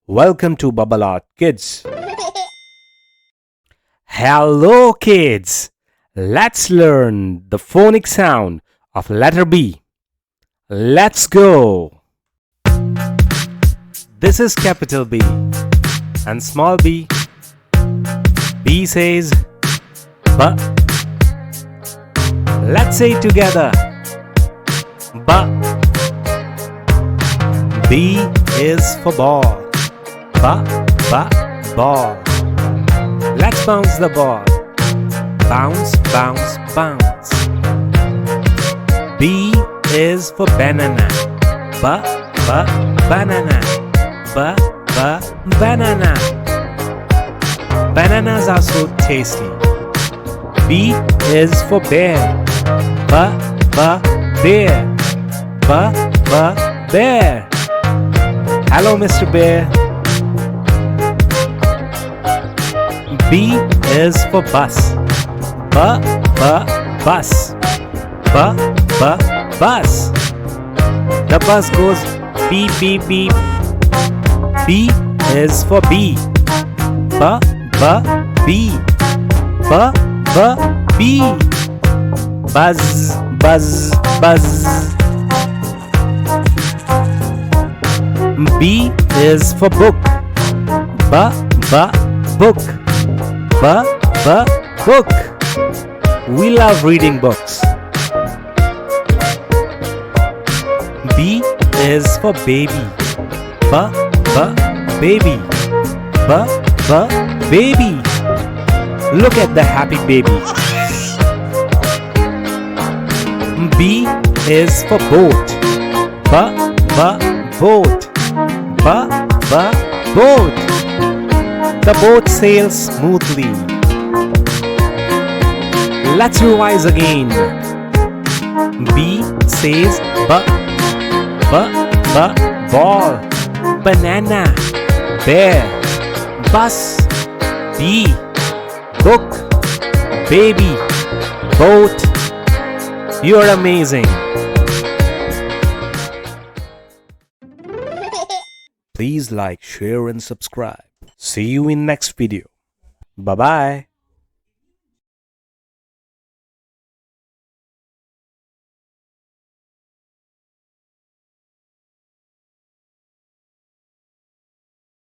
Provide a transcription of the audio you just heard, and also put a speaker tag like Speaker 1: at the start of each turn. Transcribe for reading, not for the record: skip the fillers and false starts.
Speaker 1: Welcome to bubbleartkids. Hello kids. Let's learn the phonic sound of letter B. Let's go. This is capital B and small b. B says B. Let's say it together. B. B is for ball. Ball. Let's bounce the ball. Bounce. B is for banana. Banana. Banana. Bananas are so tasty. B is for bear. Bear. Bear. Hello, Mr. Bear. B is for bus. Bus. Bus. The bus goes beep. B is for bee. Bee. Bee. Buzz. B is for book. Book. Book. We love reading books. B is for baby. Baby. Baby. Look at the happy baby. B is for boat. Boat. Boat. The boat sails smoothly. Let's revise again. B says ball. Banana. Bear. Bus. Bee. Book. Baby. Boat. You're amazing. Please like, share and subscribe. See you in next video. Bye-bye.